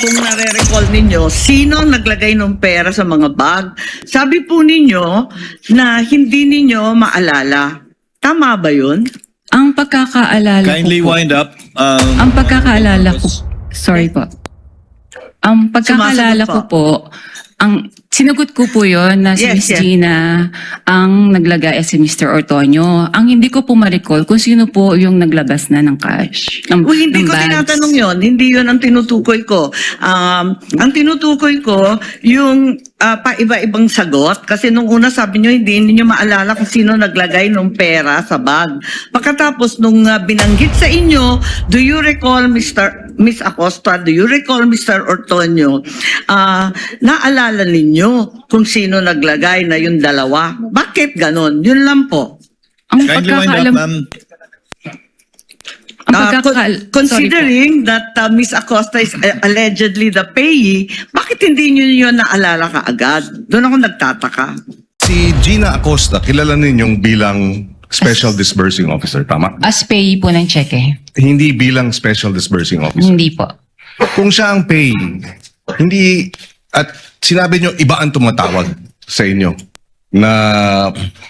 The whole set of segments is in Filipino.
kung nare-recall ninyo, sino naglagay ng pera sa mga bag. Sabi po ninyo na hindi ninyo maalala. Tama ba yun? Ang pagkakaalala Kindly ko po, wind up. ang pagkakaalala ko, sorry po. Ang pagkakaalala ko Sumasagot po, ang sinagot ko po yon na si Yes, Miss yes. Gina ang naglagay si Mr. Ortonio. Ang hindi ko po ma-recall kung sino po yung naglabas na ng cash. Uy, hindi ng ko bags. tinatanong yon. Hindi yon ang tinutukoy ko. Ang tinutukoy ko, yung pa-iba-ibang sagot. Kasi nung una sabi nyo, hindi ninyo maalala kung sino naglagay ng pera sa bag. Pagkatapos nung binanggit sa inyo, do you recall Miss Acosta, do you recall Mr. Ortonio? Naalala ninyo kung sino naglagay na yung dalawa. Bakit ganon? Yun lang po. Ang Kindly wind up, pagkakaalam, ma'am. ang pagkakaal, sorry po. Considering that Miss Acosta is allegedly the payee, bakit hindi nyo yun naalala kaagad? Doon ako nagtataka. Si Gina Acosta, kilala ninyong bilang Special Disbursing Officer, tama? As payee po ng cheque. Hindi bilang Special Disbursing Officer. Hindi po. Kung siya ang payee, hindi, at sinabi nyo, iba ang tumatawag sa inyo na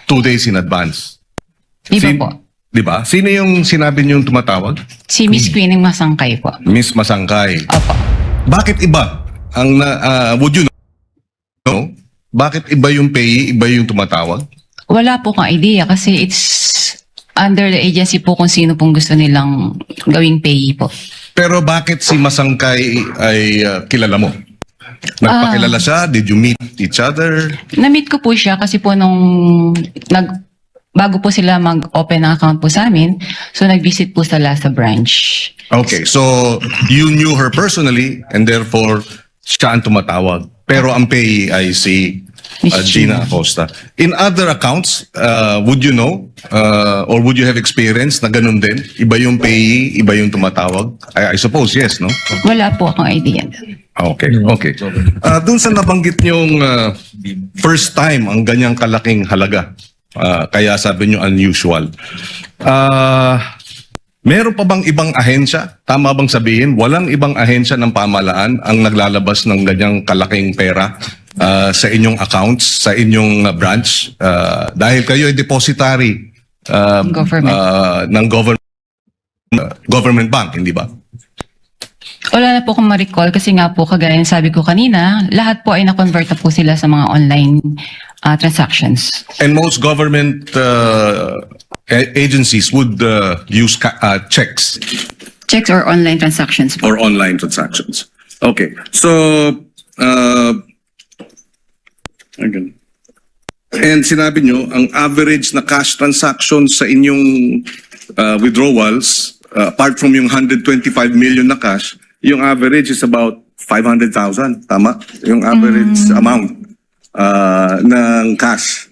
2 days in advance. Iba po. Di ba? Sino yung sinabi nyo yung tumatawag? Si Miss Queen ng Masangkay po. Miss Masangkay. Opo. Bakit iba? Would you know? Bakit iba yung payee, iba yung tumatawag? Wala po kang idea kasi it's under the agency po kung sino pong gusto nilang gawing payee po. Pero bakit si Masangkay ay kilala mo? Nagpakilala siya? Did you meet each other? Na-meet ko po siya kasi po nung bago po sila mag-open ng account po sa amin, so nag-visit po sila sa branch. Okay, so you knew her personally and therefore siya ang tumatawag. Pero ang payee ay si Miss Gina Acosta. In other accounts, would you know or would you have experience na ganun din? Iba yung payee, iba yung tumatawag? I suppose yes, no? Wala po akong idea. Okay, okay. Doon sa nabanggit niyong first time ang ganyang kalaking halaga, kaya sabi niyo unusual. Meron pa bang ibang ahensya? Tama bang sabihin, walang ibang ahensya ng pamahalaan ang naglalabas ng ganyang kalaking pera sa inyong accounts, sa inyong branch? Dahil kayo ay depositary Government. ng government bank, hindi ba? Wala na po akong ma-recall kasi nga po kagaya ng sabi ko kanina, lahat po ay na-convert na po sila sa mga online transactions. And most government agencies would use checks Checks or online transactions po. or online transactions. Okay. So, again. And sinabi nyo, ang average na cash transactions sa inyong withdrawals, apart from yung 125 million na cash, yung average is about 500,000. Tama? Yung average amount ng cash.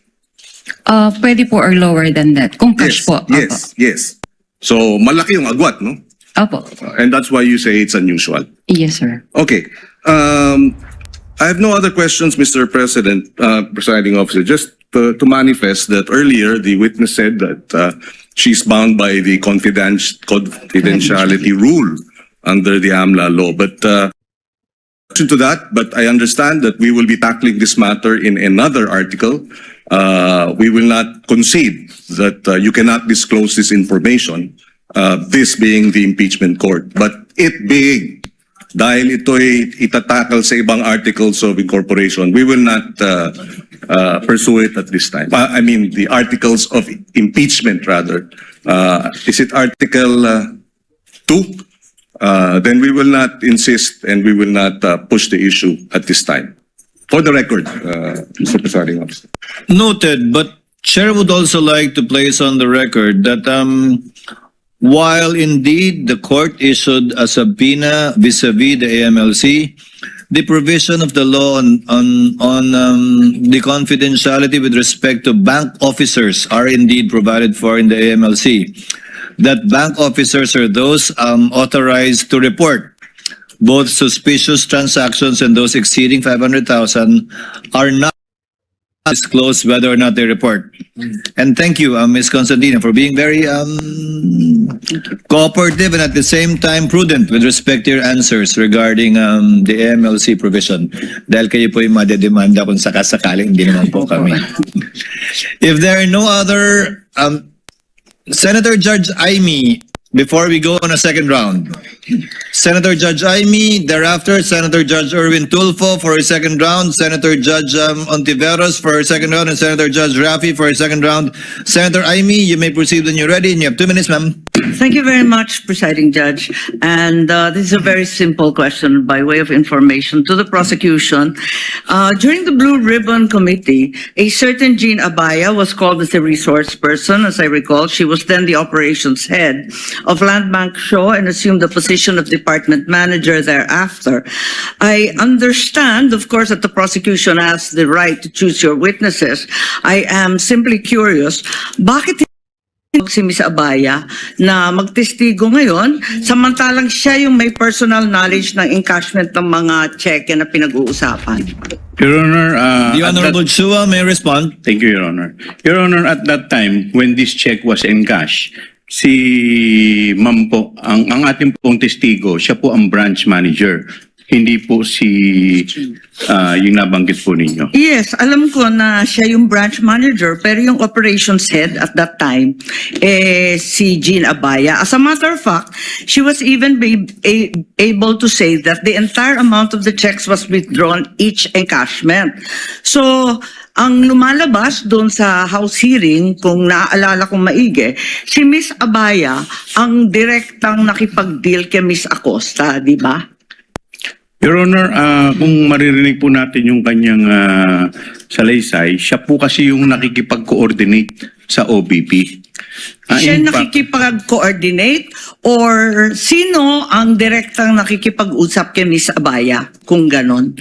Pwede po or lower than that. Kung cash po. Yes, yes. So, malaki yung agwat, no? Opo. And that's why you say it's unusual. Yes, sir. Okay. I have no other questions, Mr. President, Presiding Officer. Just to manifest that earlier, the witness said that she's bound by the confidentiality rule under the AMLA law. But to that, but I understand that we will be tackling this matter in another article. We will not concede that you cannot disclose this information, this being the impeachment court. But it being, dahil ito'y itatakal sa ibang articles of incorporation, we will not pursue it at this time. I mean, the articles of impeachment rather. Is it Article 2? Then we will not insist and we will not push the issue at this time. For the record, Mr. Presiding Officer. Noted, but Chair would also like to place on the record that while indeed the court issued a subpoena vis-a-vis the AMLC, the provision of the law on the confidentiality with respect to bank officers are indeed provided for in the AMLC. That bank officers are those authorized to report both suspicious transactions and those exceeding 500,000 are not disclose whether or not they report. And thank you, Ms. Constantina, for being very cooperative and at the same time prudent with respect to your answers regarding the AMLC provision. Dahil kayo po yung madedemanda kung sakasakaling, hindi naman po kami. If there are no other, Senator Judge Aimee, before we go on a second round. Senator Judge Aimee, thereafter Senator Judge Erwin Tulfo for a second round, Senator Judge Ontiveros for a second round, and Senator Judge Rafi for a second round. Senator Aimee, you may proceed when you're ready, and you have 2 minutes, ma'am. Thank you very much, Presiding Judge. And this is a very simple question by way of information to the prosecution. During the Blue Ribbon Committee, a certain Jean Abaya was called as a resource person. As I recall, she was then the operations head of Land Bank Show and assumed the position of department manager thereafter. I understand, of course, that the prosecution has the right to choose your witnesses. I am simply curious, bakit si Ms. Abaya na magtestigo ngayon, samantalang siya yung may personal knowledge ng encashment ng mga cheque na pinag-uusapan? Your Honor, The Honorable Chua may respond. thank you, Your Honor. Your Honor, at that time, when this check was encashed, si Ma'am po, ang ating pong testigo, siya po ang branch manager. Hindi po yung nabanggit po ninyo. Yes, alam ko na siya yung branch manager, pero yung operations head at that time, si Jean Abaya. As a matter of fact, she was even able to say that the entire amount of the checks was withdrawn each encashment. So, ang lumalabas doon sa House hearing, kung naaalala kong maigi, si Miss Abaya ang direktang nakipag-deal kay Miss Acosta, di ba? Your Honor, kung maririnig po natin yung kanyang salaysay, siya po kasi yung nakikipag-coordinate sa OBP. Siya In fact, nakikipag-coordinate or sino ang direktang nakikipag-usap kay Miss Abaya? Kung ganon.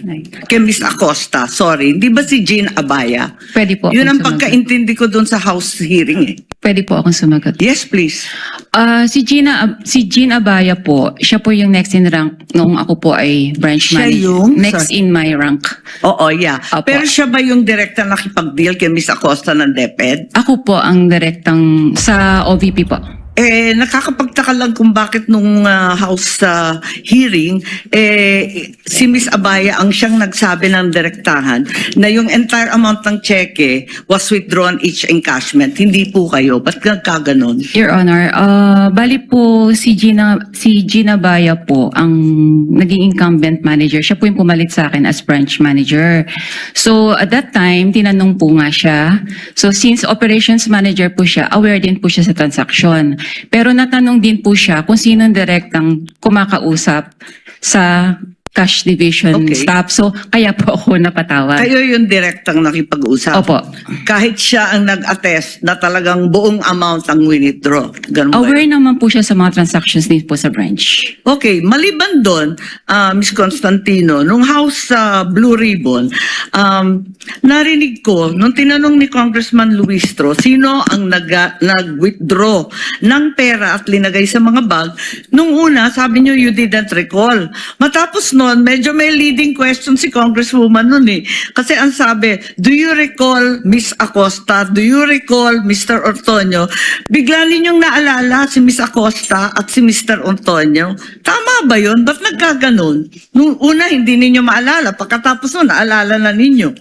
Kay Miss Acosta, sorry. Di ba si Jean Abaya? Pwede po Yun ang akong sumagot. pagkaintindi ko doon sa House hearing eh. Pwede po akong sumagot. Yes, please. Si Jean Abaya po, siya po yung next in rank noong ako po ay branch Siya manager. yung? Next in my rank. Oo, yeah. Opo. Pero siya ba yung direktang nakipag-deal kay Miss Acosta ng DepEd? Ako po ang direktang sa OVP po. Nakakapagtaka lang kung bakit nung House hearing, si Miss Abaya ang siyang nagsabi ng direktahan na yung entire amount ng cheque was withdrawn each encashment. Hindi po kayo. Ba't nagkaganon? Your Honor, bali po si Gina Baya po ang naging incumbent manager. Siya po yung pumalit sa akin as branch manager. So at that time, tinanong po nga siya. So since operations manager po siya, aware din po siya sa transaction. Pero natanong din po siya kung sino ang direktang kumakausap sa cash division Okay. staff. So kaya po ako napatawag. Kayo yung direktang nakipag-usap? Opo. Kahit siya ang nag-attest na talagang buong amount ang withdraw. Ganun ba? Aware naman po siya sa mga transactions din po sa branch. Okay, maliban doon, Ms. Constantino, nung House Blue Ribbon, narinig ko, nung tinanong ni Congressman Luistro, sino ang nag-withdraw ng pera at linagay sa mga bag, nung una, sabi niyo, you didn't recall. Matapos noon, medyo may leading question si Congresswoman noon eh. Kasi ang sabi, do you recall Miss Acosta? Do you recall Mr. Ortonio? Bigla ninyong naalala si Miss Acosta at si Mr. Ortonio. Tama ba yun? Ba't nagkaganon? Nung una, hindi ninyo maalala. Pagkatapos nun, naalala na ninyo.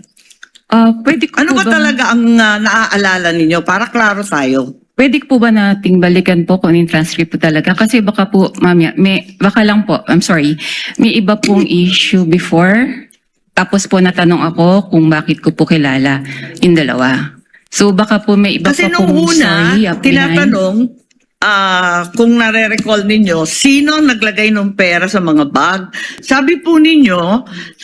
Pwede ko Ano po ba talaga ang naaalala ninyo? Para klaro tayo. Pwede po ba nating balikan po kung yung transcript po talaga? Kasi baka po, mamaya, baka lang po, I'm sorry, may iba pong issue before. Tapos po natanong ako kung bakit ko po kilala yung dalawa. So baka po may iba Kasi pa nung pong una, story up behind. tinatanong, kung nare-recall ninyo, sino ang naglagay ng pera sa mga bag? Sabi po ninyo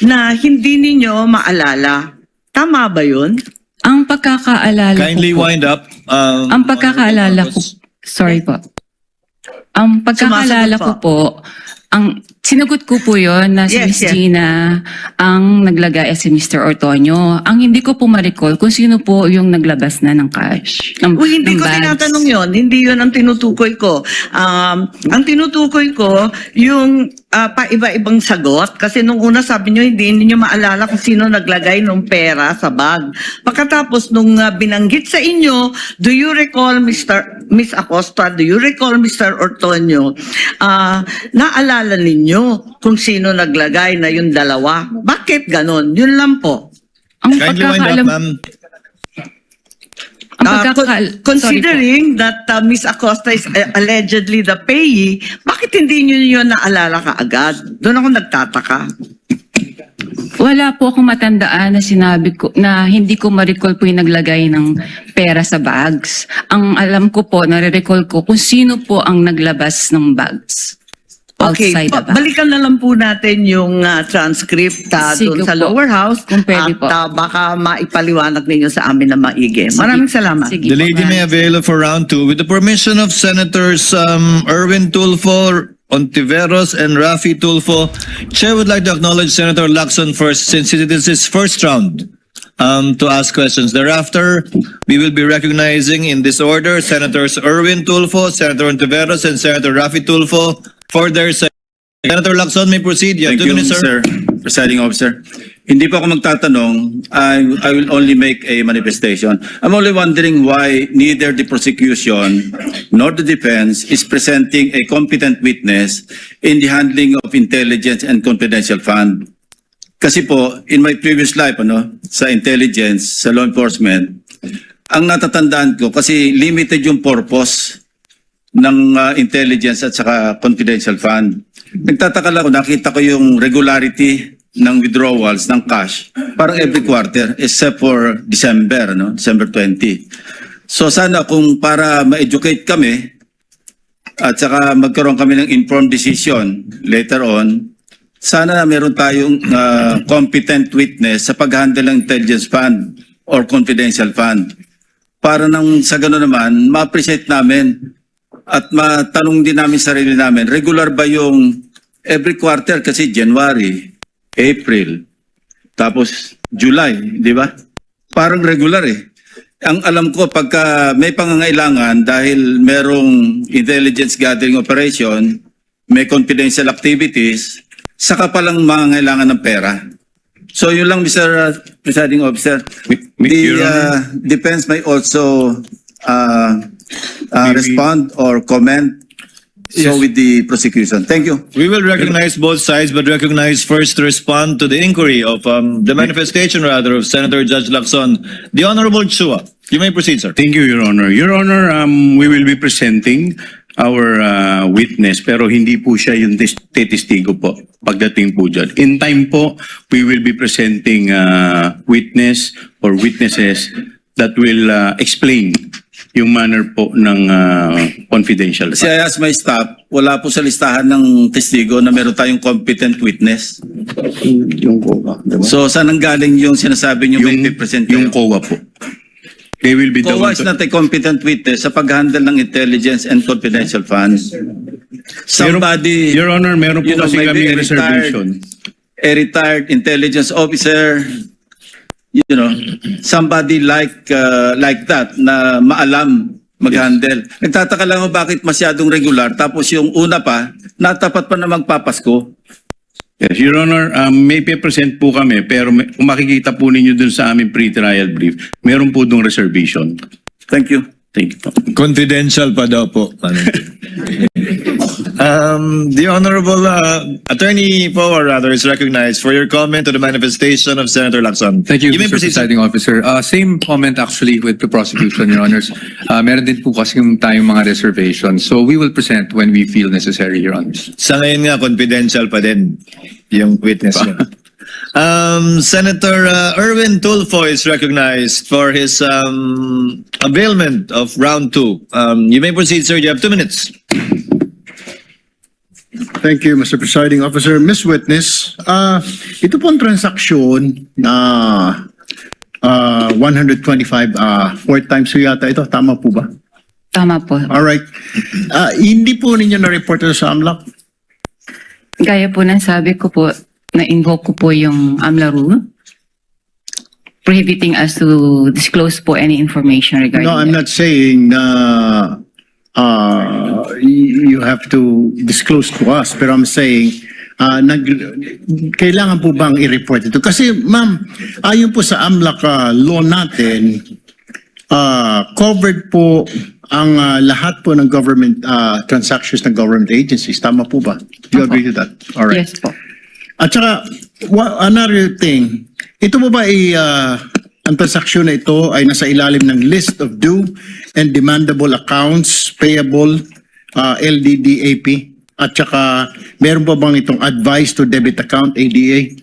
na hindi ninyo maalala. Tama ba yun? Ang pagkakaalala Kindly ko po, wind up. ang pagkakaalala ko, sorry po. Ang pagkakaalala ko Sumasagot po, ang Sinagot ko po yun na si Yes, Miss yes. Gina ang naglagay at si Mr. Ortonio. Ang hindi ko po ma-recall kung sino po yung naglabas na ng cash. Uy, hindi ng ko bags. tinatanong yon. Hindi yon ang tinutukoy ko. Ang tinutukoy ko, yung paiba-ibang sagot. Kasi nung una sabi nyo, hindi niyo maalala kung sino naglagay ng pera sa bag. Pagkatapos nung binanggit sa inyo, do you recall Miss Acosta, do you recall Mr. Ortonio, naalala ninyo kung sino naglagay na yung dalawa? Bakit ganon? Yun lang po. Ang Kindly wind up, pagkakaalam, ma'am. ang pagkakaal- Considering that Miss Acosta is allegedly the payee, bakit hindi niyo yun naalala kaagad? Doon ako nagtataka. Wala po akong matandaan na sinabi ko na hindi ko ma-recall po yung naglagay ng pera sa bags. Ang alam ko po, nare-recall ko kung sino po ang naglabas ng bags. Okay, Outside the bag. balikan na lang po natin yung transcript Sige doon sa po. lower house Kung pwede at po. Baka maipaliwanag ninyo sa amin na maigi. Maraming salamat. Sige The po, lady may ma'am. avail for round 2 with the permission of Senators Erwin Tulfo, Ontiveros, and Rafi Tulfo. Chair would like to acknowledge Senator Lacson first since it is his first round to ask questions. Thereafter, we will be recognizing in this order Senators Erwin Tulfo, Senator Ontiveros, and Senator Rafi Tulfo for their Senator Lacson may proceed. You have Thank 2 you, minutes, sir. Mr. Presiding Officer. Hindi po ako magtatanong. I will only make a manifestation. I'm only wondering why neither the prosecution nor the defense is presenting a competent witness in the handling of intelligence and confidential fund. Kasi po, in my previous life, sa intelligence, sa law enforcement, ang natatandaan ko, kasi limited yung purpose ng intelligence at saka confidential fund. Nagtataka lang ako, nakita ko yung regularity ng withdrawals ng cash parang every quarter except for December, December 20. So sana kung para ma-educate kami at saka magkaroon kami ng informed decision later on, sana meron tayong competent witness sa pag-handle ng intelligence fund or confidential fund. Para nang sa gano'n naman, ma-appreciate namin at matanong din namin sarili namin, regular ba yung every quarter kasi January, April, tapos July, di ba? Parang regular eh. Ang alam ko, pagka may pangangailangan dahil merong intelligence gathering operation, may confidential activities, saka palang mangangailangan ng pera. So yun lang, Mr. Presiding Officer. The defense may also respond or comment so with the prosecution. Thank you. We will recognize both sides, but recognize first to respond to the inquiry of the manifestation rather of Senator Judge Lacson. The Honorable Chua. You may proceed, sir. Thank you, Your Honor. Your Honor, we will be presenting our witness pero hindi po siya yung testigo po pagdating po dyan. In time po, we will be presenting witness or witnesses that will explain yung manner po ng confidential Kasi I asked my staff, wala po sa listahan ng testigo na meron tayong competent witness. Yung COA, diba? So saan ang galing yung sinasabi niyo may present yung COA po. They will be the COA one is to- not a competent witness sa pag-handle ng intelligence and confidential funds. Somebody, Your Honor, meron po you know, kasi maybe kami reservation. a retired intelligence officer, somebody like that na maalam mag-handle. Nagtataka lang ako bakit masyadong regular tapos yung una pa, natapat pa na magpapasko. Yes, Your Honor, may present po kami pero kung makikita po ninyo dun sa aming pre-trial brief, meron po dong reservation. Thank you. Thank you po. Confidential pa daw po. The Honorable Attorney Power rather is recognized for your comment to the manifestation of Senator Lacson. Thank you, You may Mr. proceed, sir. Presiding Officer. Same comment actually with the prosecution, Your Honors. Meron din po kasi tayong mga reservations. So we will present when we feel necessary, Your Honors. Sa ngayon nga, confidential pa din yung witness niya. Senator Erwin Tulfo is recognized for his availment of round 2. You may proceed, sir. You have 2 minutes. Thank you, Mr. Presiding Officer. Miss Witness, ito pong transaksyon na 125, 4 times po yata ito. Tama po ba? Tama po. Alright. Hindi po ninyo na-report ito sa AMLAC? Gaya po ng sabi ko po, na-invoke ko po yung AMLA rule, prohibiting us to disclose po any information regarding No, I'm that. not saying na you have to disclose to us, pero I'm saying kailangan po bang i-report ito? Kasi ma'am, ayon po sa AMLAC law natin, covered po ang lahat po ng government transactions ng government agencies. Tama po ba? Do you Opo. agree to that? All right. Yes po. At saka, another thing, ito po ba ang transaksyon na ito ay nasa ilalim ng list of due and demandable accounts payable LDDAP? At saka, meron pa bang itong advice to debit account ADA?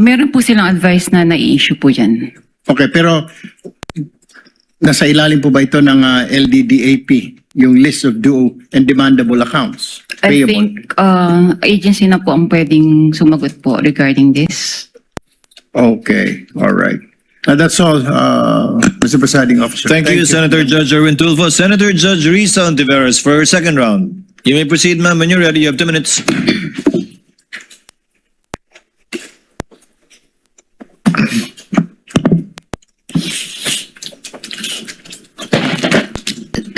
Meron po silang advice na nai-issue po yan. Okay, pero nasa ilalim po ba ito ng LDDAP, yung list of due and demandable accounts? I Payable? think agency na po ang pwedeng sumagot po regarding this. Okay, all right. That's all, Mr. Presiding Officer. Thank you, Senator Judge Erwin Tulfo. Senator Judge Risa Ontiveros for her second round. You may proceed, ma'am. When you're ready, you have 2 minutes.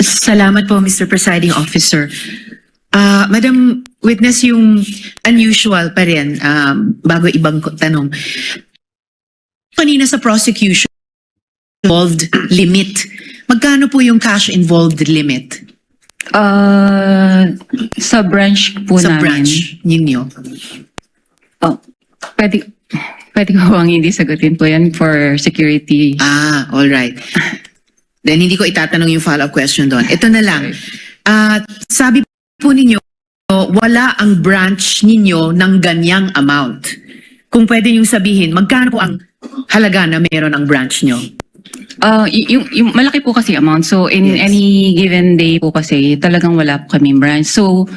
Salamat po, Mr. Presiding Officer. Madam Witness, yung unusual pa rin, bago ibang tanong. Kanina sa prosecution, involved limit. Magkano po yung cash involved limit Sa branch po sa namin. branch ninyo? Oh, pwede ko bang hindi sagutin po yan for security? All right. Then hindi ko itatanong yung follow-up question doon. Ito na lang. Sabi po ninyo, wala ang branch ninyo ng ganyang amount. Kung pwede nyo sabihin, magkano po ang halaga na meron ang branch nyo? Yung malaki po kasi amount. So, in Yes. any given day po kasi, talagang wala po kami branch. So,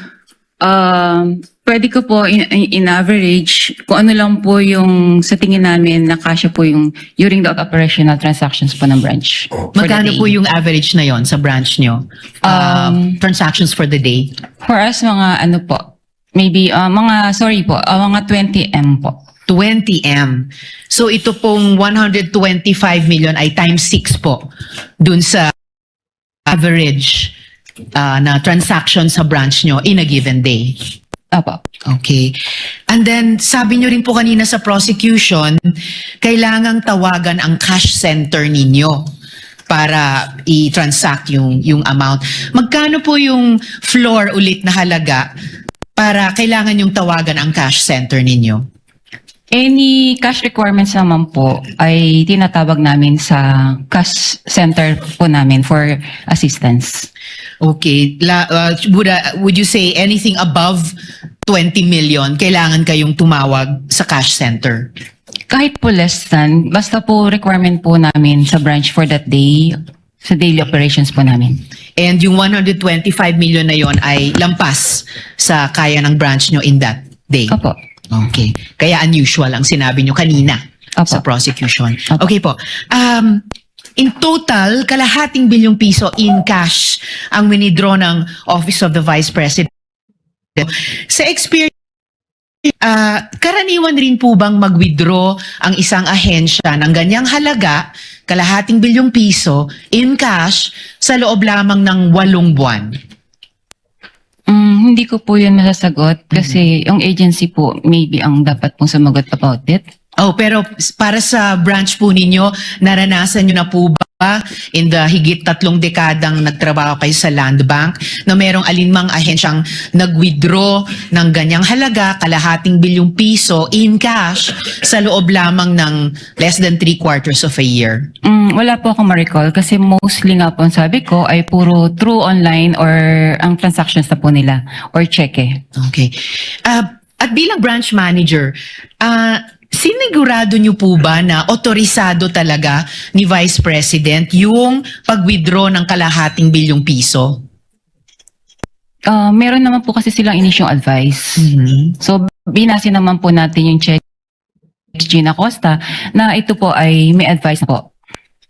pwede ko po in average, kung ano lang po yung sa tingin namin na kasya po yung during the operational transactions po ng branch. for the Magkano day. po yung average na yon sa branch nyo? Transactions for the day? For us, mga ano po, maybe, mga 20M po. 20M. So ito pong 125 million ay times 6 po dun sa average na transaction sa branch nyo in a given day. Apo. Okay. And then, sabi nyo rin po kanina sa prosecution, kailangang tawagan ang cash center ninyo para i-transact yung amount. Magkano po yung floor ulit na halaga para kailangan yung tawagan ang cash center ninyo? Any cash requirements naman po ay tinatawag namin sa cash center po namin for assistance. Okay. Would you say anything above 20 million, kailangan kayong tumawag sa cash center? Kahit po less than, basta po requirement po namin sa branch for that day, sa daily operations po namin. And yung 125 million na yon ay lampas sa kaya ng branch nyo in that day? Opo. Okay. Kaya unusual ang sinabi nyo kanina Opo. sa prosecution. Opo. Okay po. In total, kalahating bilyong piso in cash ang winidraw ng Office of the Vice President. Sa experience, karaniwan rin po bang mag-withdraw ang isang ahensya ng ganyang halaga, kalahating bilyong piso, in cash, sa loob lamang ng 8 buwan? Hindi ko po yun masasagot kasi yung agency po maybe ang dapat pong sumagot about it. Oh, pero para sa branch po ninyo, naranasan nyo na po ba in the higit 3 dekadang nagtrabaho kayo sa Land Bank na merong alinmang ahensyang nag-withdraw ng ganyang halaga, kalahating bilyong piso in cash sa loob lamang ng less than 3/4 of a year? Wala po akong ma-recall kasi mostly nga po ang sabi ko ay puro through online or ang transactions na po nila or cheque. Okay. At bilang branch manager, sinigurado niyo po ba na otorisado talaga ni Vice President yung pag-withdraw ng kalahating bilyong piso? Meron naman po kasi silang inisyong advice. So, binase naman po natin yung check Gina Costa na ito po ay may advice na po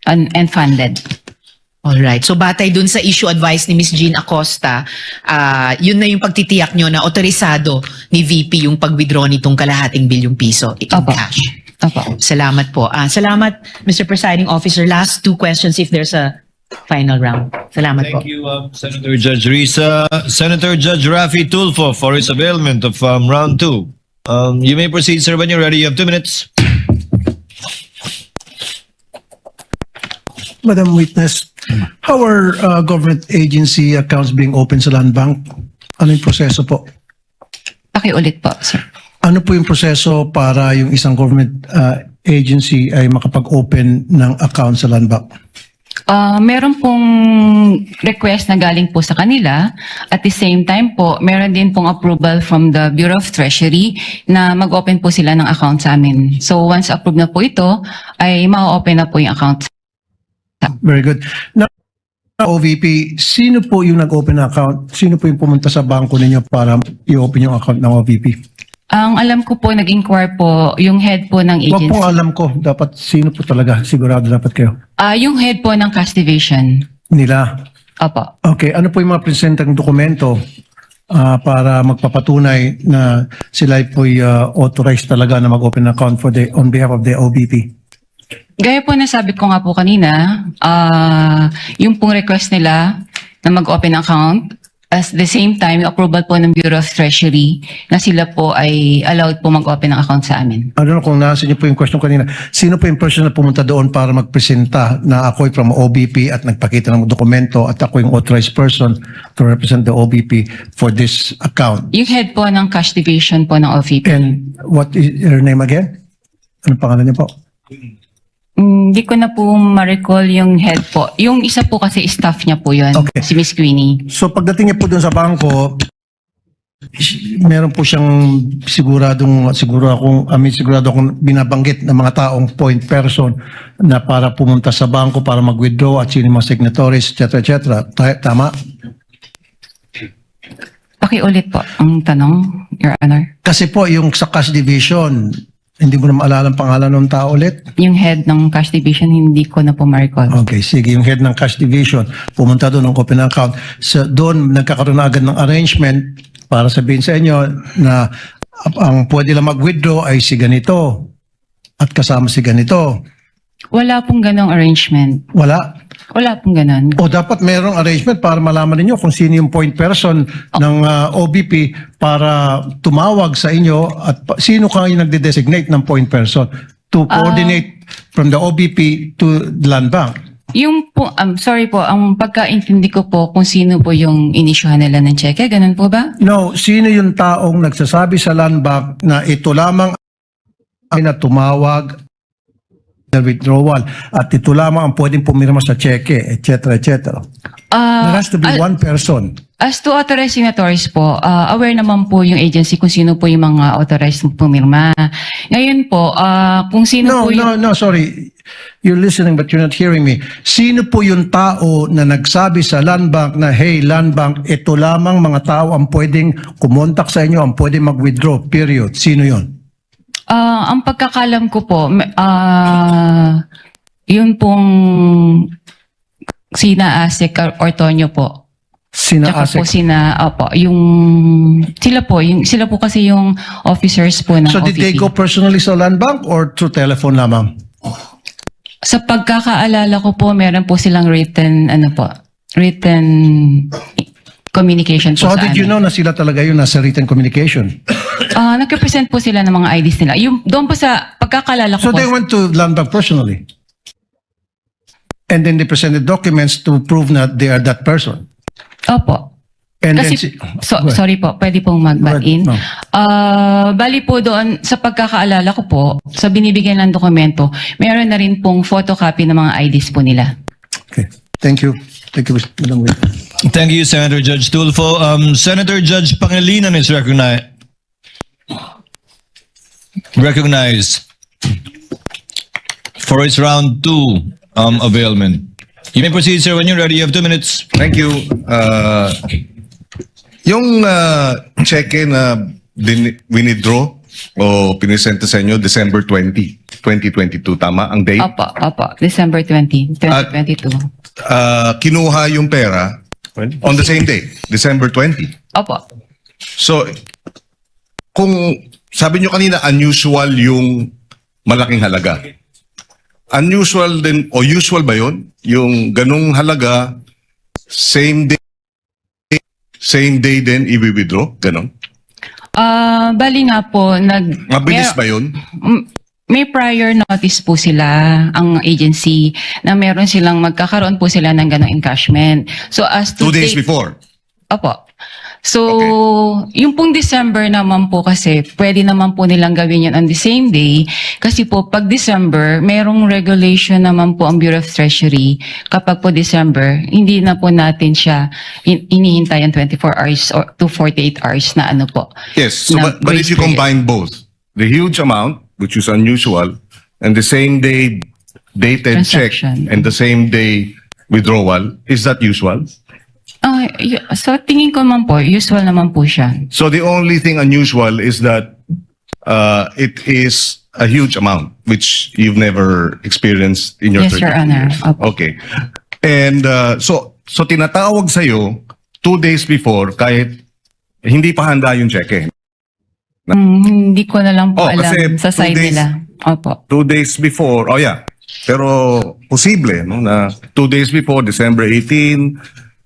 and funded. Alright. So batay dun sa issue advice ni Ms. Jean Acosta, yun na yung pagtitiyak nyo na otorisado ni VP yung pag-withdraw nitong kalahating bilyong piso in Opo. cash. Opo. Salamat po. Salamat, Mr. Presiding Officer. Last two questions if there's a final round. Salamat po. Thank you, Senator Judge Risa. Senator Judge Rafi Tulfo for his availment of round 2. You may proceed, sir, when you're ready. You have 2 minutes. Madam Witness, how are government agency accounts being opened sa Land Bank? Ano yung proseso po? Pakiulit po, sir. Ano po yung proseso para yung isang government agency ay makapag-open ng account sa Land Bank? Meron pong request na galing po sa kanila. At the same time po, meron din pong approval from the Bureau of Treasury na mag-open po sila ng account sa amin. So once approved na po ito, ay ma-open na po yung account. Very good. Now, OVP, sino po yung nag-open ng account? Sino po yung pumunta sa bangko ninyo para i-open yung account ng OVP? Ang alam ko po, nag-inquire po yung head po ng Wag agency. pong alam ko. Dapat sino po talaga? Sigurado dapat kayo. Yung head po ng cash division. Nila. Opo. Okay. Ano po yung mga presentang dokumento para magpapatunay na sila po authorized talaga na mag-open account on behalf of the OVP? Gaya po nasabi ko nga po kanina, yung pong request nila na mag-open account, at the same time, yung approval po ng Bureau of Treasury na sila po ay allowed po mag-open ng account sa amin. I don't know kung nasa niyo po yung question kanina. Sino po yung person na pumunta doon para magpresenta na ako'y from OBP at nagpakita ng dokumento at ako yung authorized person to represent the OBP for this account? Yung head po ng cash division po ng OVP. And what is her name again? Anong pangalan niya po? Hindi ko na po ma-recall yung head po. Yung isa po kasi staff niya po yun, Okay. si Miss Queenie. So pagdating niya po doon sa bangko, meron po siyang sigurado akong binabanggit ng mga taong point person na para pumunta sa bangko para mag-withdraw at sino yung mga signatories, etc. Tama? Pakiulit po ang tanong, Your Honor. Kasi po yung sa cash division, hindi mo na maalala ang pangalan ng tao ulit? Yung head ng cash division, hindi ko na po ma-recall. Okay, sige. Yung head ng cash division, pumunta doon ng open account. So, doon, nagkakaroon na agad ng arrangement para sabihin sa inyo na ang pwede lang mag-withdraw ay si ganito at kasama si ganito. Wala pong ganong arrangement. Wala. Wala pong ganon. O dapat mayroong arrangement para malaman ninyo kung sino yung point person ng OBP para tumawag sa inyo at sino kayo nagde-designate ng point person to coordinate from the OBP to the Land Bank. Yung po, sorry po, ang pagkaintindi ko po kung sino po yung inisyuhan nila ng cheque, ganun po ba? No, sino yung taong nagsasabi sa Land Bank na ito lamang ay na tumawag na withdrawal at ito lamang ang pwedeng pumirma sa cheque, etc. etc. There has to be one person. As to authorized signatories po, aware naman po yung agency kung sino po yung mga authorized pumirma. Ngayon po, kung sino po yung... No, sorry. You're listening but you're not hearing me. Sino po yung tao na nagsabi sa Land Bank na, hey, Land Bank, ito lamang mga tao ang pwedeng kumontak sa inyo, ang pwedeng mag-withdraw, period. Sino yun? Ang pagkakalam ko po, yun pong sina Asik or Tonyo po. Sina Tsaka po ASEC. sila po kasi yung officers po ng So did they OVP. go personally sa Land Bank or through telephone lamang? Sa pagkakaalala ko po, meron po silang written communication po So how sa did you amin. know na sila talaga yun nasa written communication? Nag-represent po sila ng mga IDs nila. Yung doon po sa pagkakaalala ko So po. they went to Land Bank personally? And then they presented documents to prove that they are that person? Opo. And Kasi, then Go ahead. sorry po, pwede pong mag-back in. No. Bali po doon, sa pagkakaalala ko po, sa binibigyan ng dokumento, meron na rin pong photocopy ng mga IDs po nila. Okay. Thank you. Thank you, Madam Witness. Thank you, Senator Judge Tulfo. Senator Judge Pangilinan is recognized for its round 2 availment. You may proceed, sir, when you're ready. You have 2 minutes. Thank you. Yung cheque na winidraw o pinisenta sa inyo December 20, 2022, tama? Ang date? Opo, December 20, 2022. kinuha yung pera on the same day, December 20. Opo. So, kung sabi nyo kanina, unusual yung malaking halaga. Unusual din, o usual ba yun? Yung ganung halaga, same day din i-withdraw? Ganon? Bali nga po, Mabilis ba yun? may prior notice po sila, ang agency, na meron silang magkakaroon po sila ng ganong encashment. So as to 2 days date- before? Opo. So, yung pong December naman po kasi, pwede naman po nilang gawin yan on the same day. Kasi po, pag December, merong regulation naman po ang Bureau of Treasury. Kapag po December, hindi na po natin siya inihintayan 24 hours or to 48 hours na ano po. Yes, so na but if you grace period. combine both, the huge amount, which is unusual, and the same day dated check Transaction. and the same day withdrawal, is that usual? So, tingin ko naman po, usual naman po siya. So the only thing unusual is that it is a huge amount, which you've never experienced in your Yes, Your 30 Honor. years. Opo. Okay. And so tinatawag sa'yo 2 days before kahit hindi pa handa yung cheque. Hindi ko na lang po Oh, alam kasi sa 2 side days- nila. Opo. 2 days before, oh yeah. Pero posible, no, na 2 days before, December 18,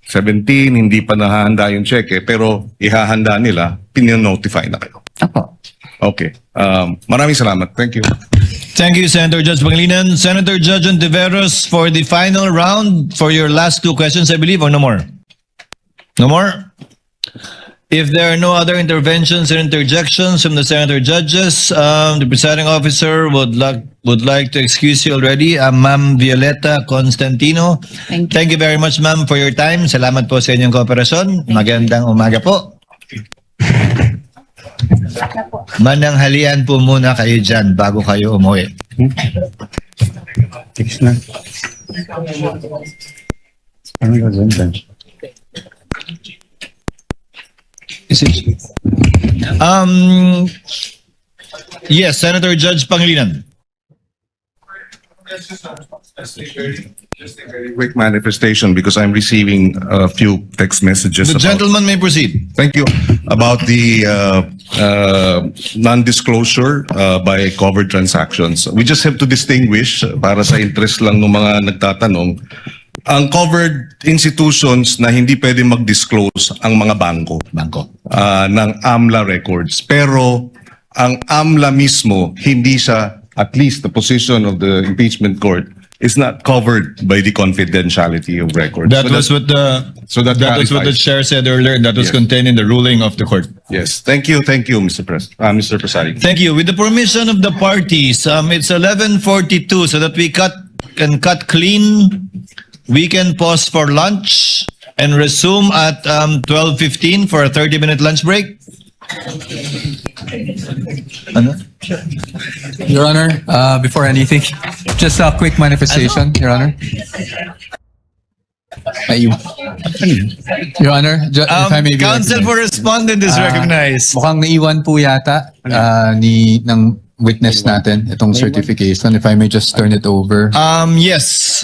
17, hindi pa nahahanda yung cheque, pero ihahanda nila, pininotify na kayo. Opo. Okay. Maraming salamat. Thank you. Thank you, Senator Judge Pangilinan. Senator Judge Ontiveros, for the final round, for your last 2 questions, I believe, or no more? No more? If there are no other interventions or interjections from the senator judges, the presiding officer would like to excuse you already. Ma'am Violeta Constantino. Thank you. Thank you very much, ma'am, for your time. Salamat po sa inyong kooperasyon. Magandang umaga po. Mananghalian po muna kayo dyan bago kayo umuwi. Yes, Senator Judge Pangilinan. Quick manifestation because I'm receiving a few text messages. The about- gentleman may proceed. Thank you. About the non-disclosure by covered transactions. We just have to distinguish, para sa interest lang ng mga nagtatanong, ang covered institutions na hindi pwede mag-disclose ang mga bangko ng AMLA records. Pero ang AMLA mismo, hindi siya, at least the position of the impeachment court, is not covered by the confidentiality of records. That So was what the clarifies. chair said earlier. That was Yes. contained in the ruling of the court. Yes, thank you, Mr. Presiding. Thank you. With the permission of the parties, it's 11:42, so that we can cut clean. We can pause for lunch and resume at 12:15 for a 30-minute lunch break. Your Honor, before anything, just a quick manifestation, Your Honor. Your Honor, if I may be Counsel for respondent is recognized. mukhang naiwan po yata ng witness natin itong certification. If I may just turn it over. Yes.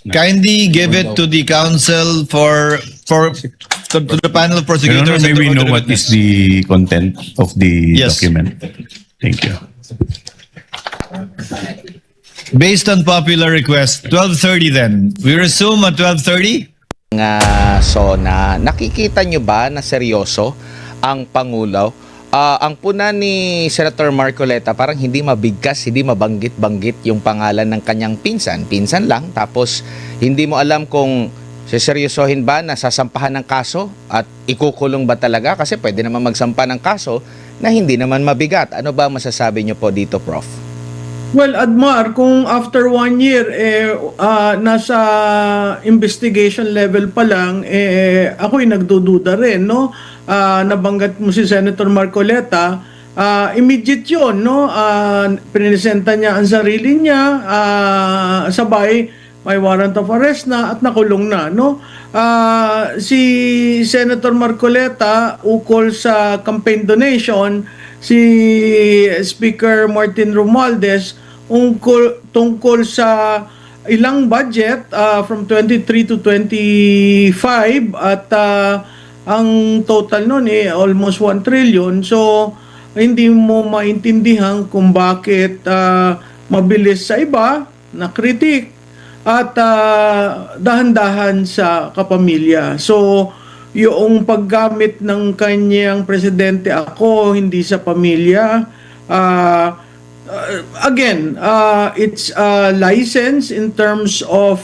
Kindly give it to the counsel to the panel of prosecutors. May we and to know what witness. is the content of the Yes. document? Thank you. Based on popular request, 12:30 then. We resume at 12:30. SONA, nakikita nyo ba na seryoso ang Pangulo? Ang puna ni Senator Marcoleta parang hindi mabigkas, hindi mabanggit-banggit yung pangalan ng kanyang pinsan. Pinsan lang, tapos hindi mo alam kung seseryosohin ba na sasampahan ng kaso at ikukulong ba talaga? Kasi pwede naman magsampa ng kaso na hindi naman mabigat. Ano ba masasabi nyo po dito, Prof? Well, Admar, kung after 1 year, nasa investigation level pa lang, ako'y nagdududa rin, no? Nabanggat mo si Senator Marcoleta, immediate yun, no? Pinesenta niya ang sarili niya, sabay, may warrant of arrest na at nakulong na, no? Si Senator Marcoleta, ukol sa campaign donation, si Speaker Martin Romualdez, tungkol sa ilang budget from 23 to 25 at ang total nun almost 1 trillion. So hindi mo maintindihan kung bakit mabilis sa iba na kritik at dahan-dahan sa kapamilya. So yung paggamit ng kanyang presidente ako hindi sa pamilya, again, it's a license in terms of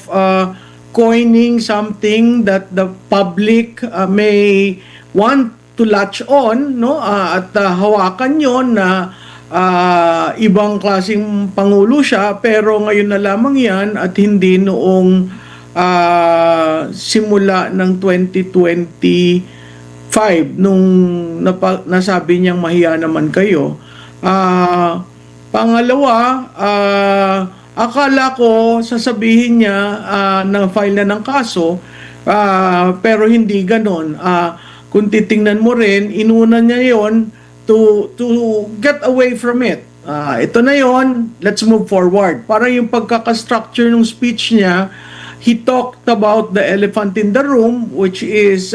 coining something that the public may want to latch on, no? At hawakan yon na ibang klaseng pangulo siya, pero ngayon na lamang yan at hindi noong simula ng 2025 nung nasabi niyang mahiya naman kayo. Pangalawa, akala ko sasabihin niya na file na ng kaso, pero hindi ganon. Kung titingnan mo rin, inuna niya yon to get away from it. Ito na yon, let's move forward. Parang yung pagkaka-structure ng speech niya, he talked about the elephant in the room, which is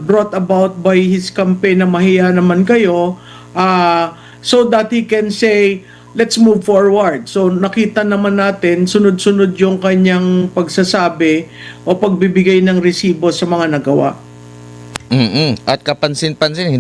brought about by his campaign na mahiya naman kayo, so that he can say, let's move forward. So nakita naman natin, sunod-sunod yung kanyang pagsasabi o pagbibigay ng resibo sa mga nagawa. At kapansin-pansin,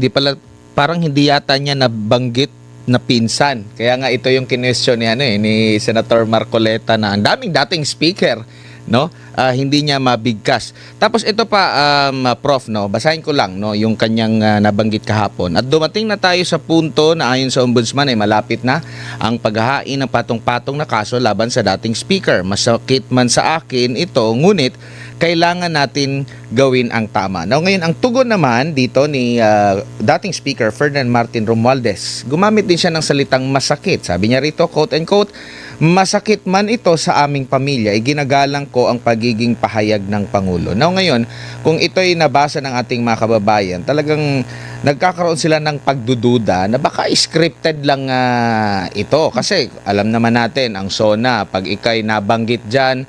parang hindi yata niya nabanggit na pinsan. Kaya nga ito yung kinwestiyon ni Senator Marcoleta na ang daming dating speaker, no? Hindi niya mabigkas. Tapos ito pa, Prof, no, basahin ko lang, no, yung kanyang nabanggit kahapon. At dumating na tayo sa punto na ayon sa Ombudsman ay malapit na ang paghahain ng patong-patong na kaso laban sa dating speaker. Masakit man sa akin ito, ngunit kailangan natin gawin ang tama. Now, ngayon, ang tugon naman dito ni dating Speaker Ferdinand Martin Romualdez, gumamit din siya ng salitang masakit. Sabi niya rito, quote and quote, masakit man ito sa aming pamilya, iginagalang ko ang pagiging pahayag ng Pangulo. Now, ngayon, kung ito'y nabasa ng ating mga kababayan, talagang nagkakaroon sila ng pagdududa na baka scripted lang ito. Kasi alam naman natin, ang SONA, pag ikay nabanggit dyan,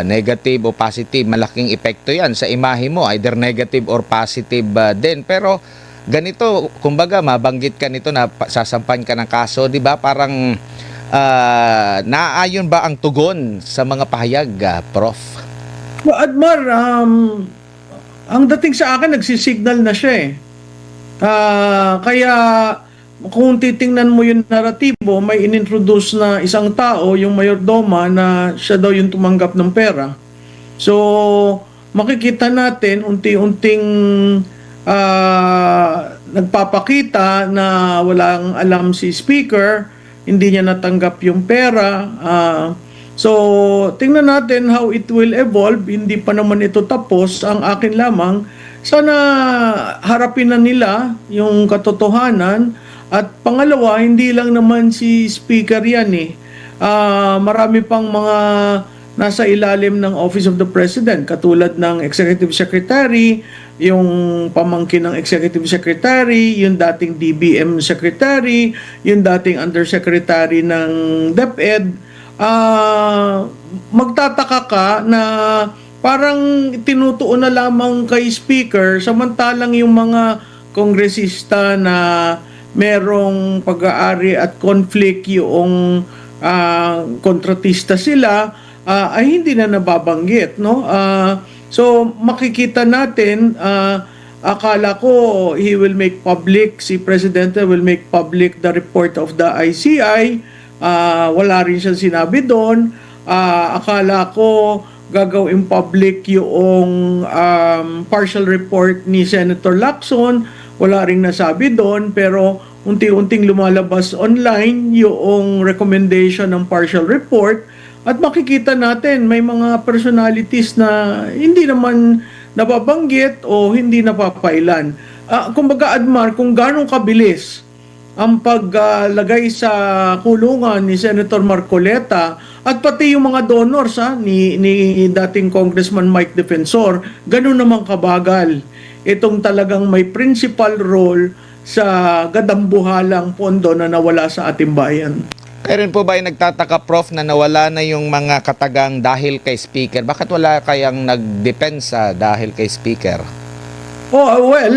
negative o positive, malaking epekto yan sa imahe mo, either negative or positive din. Pero ganito, kumbaga mabanggit ka nito na sasampan ka ng kaso, di ba? Parang naaayon ba ang tugon sa mga pahayag, Prof? Admar, ang dating sa akin, nagsisignal na siya kaya kung titingnan mo yung naratibo, may inintroduce na isang tao, yung mayordoma, na siya daw yung tumanggap ng pera. So, makikita natin unti-unting nagpapakita na walang alam si speaker, hindi niya natanggap yung pera. So, tingnan natin how it will evolve. Hindi pa naman ito tapos. Ang akin lamang, sana harapin na nila yung katotohanan. At pangalawa, hindi lang naman si speaker yan marami pang mga nasa ilalim ng Office of the President, katulad ng Executive Secretary, yung pamangkin ng Executive Secretary, yung dating DBM Secretary, yung dating Undersecretary ng DepEd. Magtataka ka na parang tinutuon na lamang kay speaker, samantalang yung mga kongresista na merong pag-aari at conflict, yung kontratista sila, ay hindi na nababanggit, no? So makikita natin, akala ko he will make public, si Presidente will make public the report of the ICI. Wala rin siyang sinabi doon. Akala ko gagawin public yung partial report ni Senator Lacson. Wala ring nasabi doon, pero unti-unting lumalabas online yung recommendation ng partial report at makikita natin may mga personalities na hindi naman nababanggit o hindi napapailan. Kumbaga, Admar, kung ganong kabilis ang paglagay sa kulungan ni Senator Marcoleta at pati yung mga donors ni dating Congressman Mike Defensor, ganun naman kabagal itong talagang may principal role sa gadambuhalang pondo na nawala sa ating bayan. Kaya rin po ba ay nagtataka, Prof, na nawala na yung mga katagang dahil kay Speaker? Bakit wala kayang nagdepensa dahil kay Speaker? Oh, well,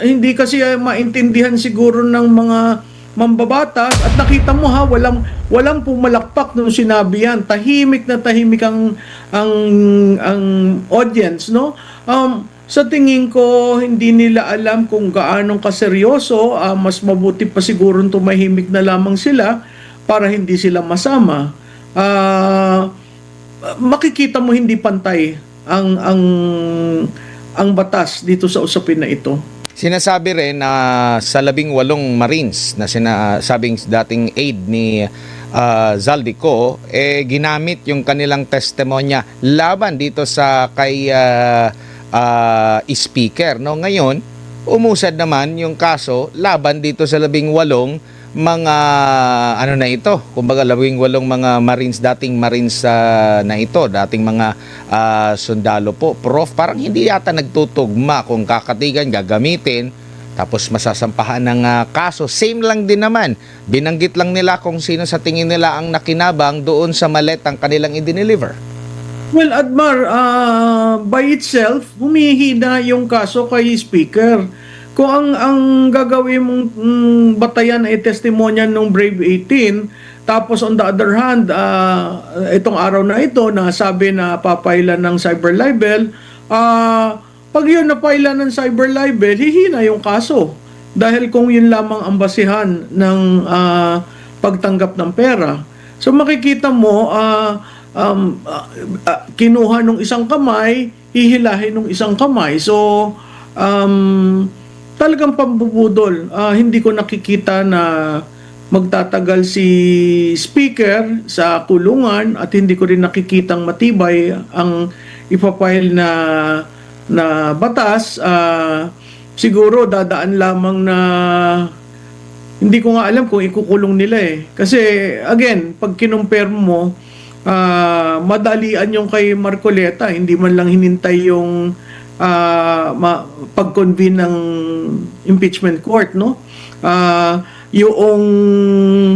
hindi kasi maintindihan siguro ng mga mambabatas at nakita mo ha, walang pumalakpak nung sinabi yan. Tahimik na tahimik ang audience, no? Sa tingin ko, hindi nila alam kung gaano kaseryoso. Mas mabuti pa siguro tumahimik na lamang sila para hindi sila masama. Makikita mo hindi pantay ang batas dito sa usapin na ito. Sinasabi rin na sa 18 Marines na sinasabing dating aide ni Zaldico, ginamit yung kanilang testimonya laban dito sa kay Speaker. No? Ngayon, umusad naman yung kaso laban dito sa 18 mga ano na ito, kumbaga 18 mga Marines, dating Marines na ito, dating mga sundalo po. Prof, parang hindi yata nagtutugma kung kakatigan, gagamitin, tapos masasampahan ng kaso. Same lang din naman. Binanggit lang nila kung sino sa tingin nila ang nakinabang doon sa maletang kanilang i-deliver. Well, Admar, by itself, humihina yung kaso kay Speaker. Kung ang gagawin mong batayan ay testimonya ng Brave 18, tapos on the other hand, itong araw na ito, na sabi na papailan ng cyber libel, pag yun napailan ng cyber libel, hihina yung kaso. Dahil kung yun lamang ang basihan ng pagtanggap ng pera. So makikita mo, kinuha nung isang kamay, hihilahin nung isang kamay. So, talagang pambubudol. Hindi ko nakikita na magtatagal si Speaker sa kulungan at hindi ko rin nakikitang matibay ang ipapile na batas. Siguro dadaan lamang na hindi ko nga alam kung ikukulong nila eh. Kasi again, pag kinumpare mo, madalian yung kay Marcoleta, hindi man lang hinintay yung pag-convene ng impeachment court, no? Yung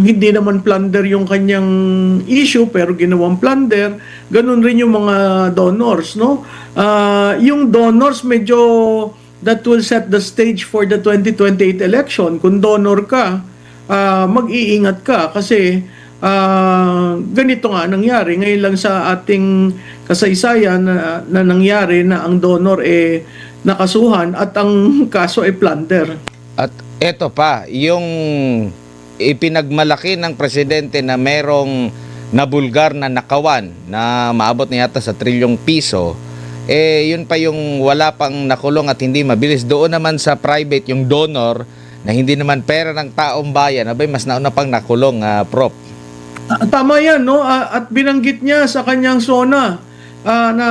hindi naman plunder yung kanyang issue pero ginawang plunder, ganun rin yung mga donors, no? Yung donors medyo that will set the stage for the 2028 election. Kung donor ka, mag-iingat ka kasi ganito nga nangyari ngayon lang sa ating kasaysayan na nangyari na ang donor nakasuhan at ang kaso ay plunder. At eto pa, yung ipinagmalaki ng presidente na merong nabulgar na nakawan na maabot na yata sa trilyong piso, yun pa yung wala pang nakulong at hindi mabilis. Doon naman sa private, yung donor na hindi naman pera ng taong bayan, abay mas nauna pang nakulong, Prof. Tama yan, no? At binanggit niya sa kanyang SONA na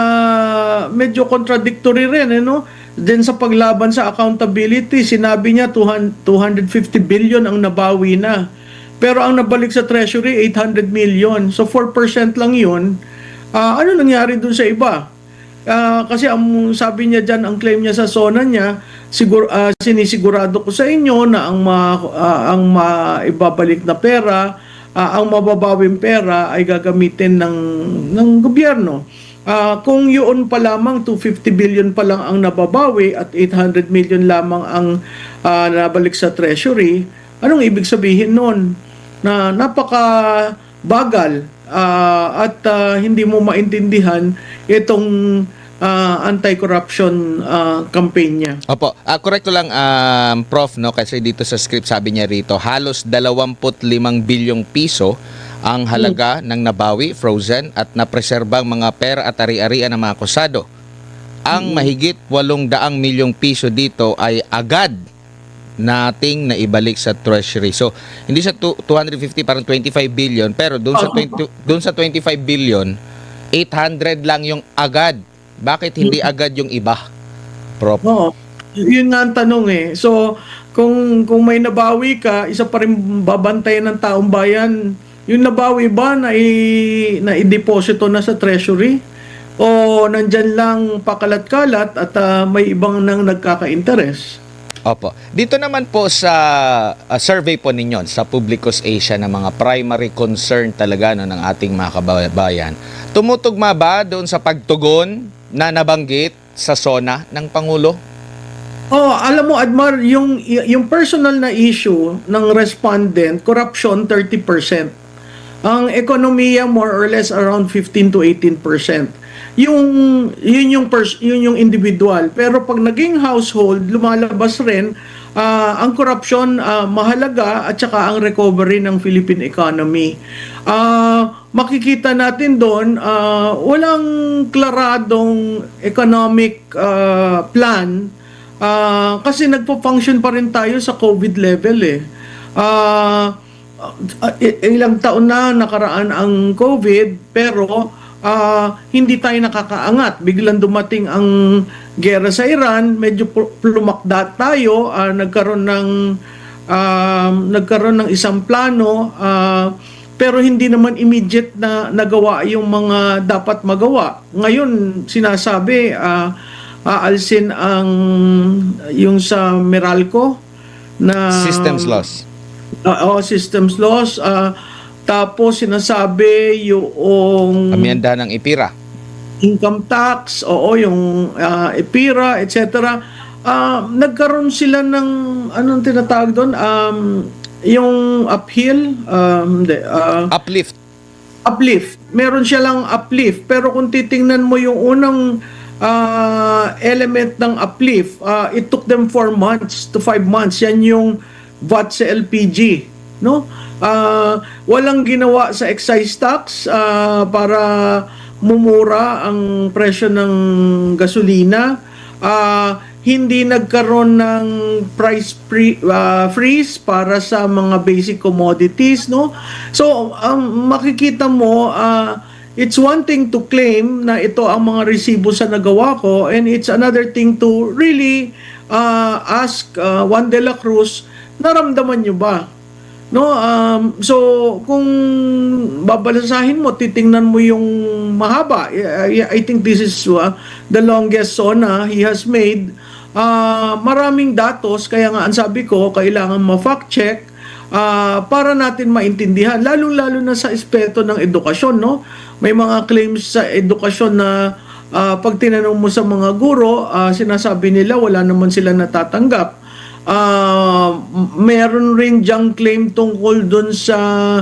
medyo contradictory rin, no? Then sa paglaban sa accountability, sinabi niya 250 billion ang nabawi na. Pero ang nabalik sa Treasury, 800 million. So 4% lang yun. Ano nangyari dun sa iba? Kasi ang sabi niya dyan, ang claim niya sa SONA niya, sinisigurado ko sa inyo na ang maibabalik na pera, ang mababawing pera ay gagamitin ng gobyerno. Kung yun pa lamang, 250 billion pa lang ang nababawi at 800 million lamang ang nabalik sa Treasury, anong ibig sabihin nun? Na napaka-bagal at hindi mo maintindihan itong anti-corruption campaign niya. Opo, correct lang, Prof, no? Kasi dito sa script sabi niya rito, halos 25 bilyong piso ang halaga ng nabawi, frozen, at napreserbang mga pera at ari-arian ng mga akusado. Ang mahigit 800 milyong piso dito ay agad nating naibalik sa Treasury. So, hindi sa 250, parang 25 billion, pero doon sa 25 billion, 800 lang yung agad. Bakit hindi agad yung iba, Prof? Oo. Yun nga ang tanong eh. So, kung may nabawi ka, isa pa rin babantayan ng taong bayan, yung nabawi ba na i-deposito na sa Treasury? O nandyan lang pakalat-kalat at may ibang nang nagkaka-interest? Opo. Dito naman po sa survey po ninyo sa Publicus Asia na mga primary concern talaga no, ng ating mga kababayan, tumutugma ba doon sa pagtugon na nabanggit sa SONA ng Pangulo? Oh, alam mo, Admar, yung personal na issue ng respondent, corruption 30%. Ang ekonomiya more or less around 15 to 18%. Yun yung individual. Pero pag naging household, lumalabas rin ang corruption mahalaga at saka ang recovery ng Philippine economy. Makikita natin doon walang klaradong economic plan kasi nagpo-function pa rin tayo sa COVID level eh. Ilang taon na nakaraan ang COVID pero hindi tayo nakakaangat. Biglang dumating ang gera sa Iran, medyo lumakda tayo, nagkaroon ng isang plano, pero hindi naman immediate na nagawa yung mga dapat magawa. Ngayon, sinasabi, aalsin yung sa Meralco na Systems loss. Systems loss. Tapos sinasabi yung Amyenda ng IPIRA. income tax, yung EPIRA, etc. Nagkaroon sila ng anong tinatawag doon? Yung uphill, Uplift. uplift. Meron siya lang uplift. Pero kung titingnan mo yung unang element ng uplift, it took them 4 months to 5 months. Yan yung VAT sa LPG. No? Walang ginawa sa excise tax para mumura ang presyo ng gasolina. Hindi nagkaroon ng price freeze para sa mga basic commodities, no? So, makikita mo, it's one thing to claim na ito ang mga resibo sa nagawa ko, and it's another thing to really ask Juan de la Cruz, naramdaman nyo ba? No, so kung babalasahin mo, titingnan mo yung mahaba. I think this is the longest SONA he has made. Maraming datos, kaya nga ang sabi ko, kailangan ma-fact check para natin maintindihan, lalo-lalo na sa aspeto ng edukasyon, no? May mga claims sa edukasyon na pag tinanong mo sa mga guro, sinasabi nila wala naman sila natatanggap. Meron rin diyang claim tungkol dun sa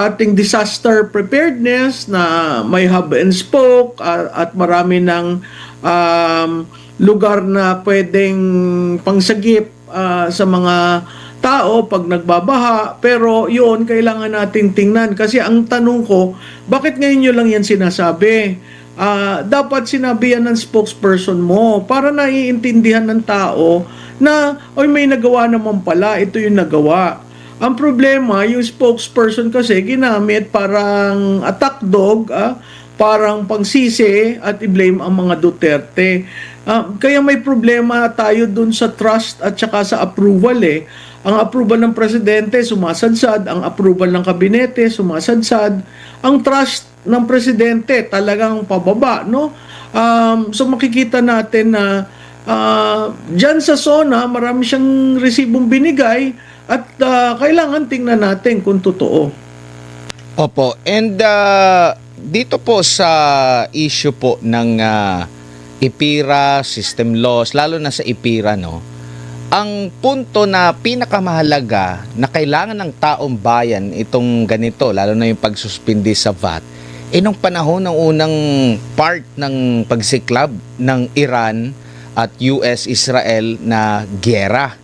ating disaster preparedness na may hub and spoke at marami ng lugar na pwedeng pangsagip sa mga tao pag nagbabaha. Pero yun, kailangan nating tingnan. Kasi ang tanong ko, bakit ngayon nyo lang yan sinasabi? Dapat sinabi yan ng spokesperson mo para naiintindihan ng tao na, may nagawa naman pala, ito yung nagawa. Ang problema, yung spokesperson kasi ginamit parang attack dog, parang pangsisi at i-blame ang mga Duterte. Kaya may problema tayo dun sa trust at saka sa approval eh. Ang approval ng presidente, sumasadsad. Ang approval ng kabinete, sumasadsad. Ang trust ng presidente, talagang pababa, no? So makikita natin na dyan sa SONA, marami siyang resibong binigay at kailangan tingnan natin kung totoo. Opo. And dito po sa issue po ng IPIRA, system loss, lalo na sa IPIRA, no? Ang punto na pinakamahalaga na kailangan ng taong bayan itong ganito, lalo na yung pagsuspindi sa VAT, nung panahon ng unang part ng pagsiklab ng Iran at US-Israel na giyera,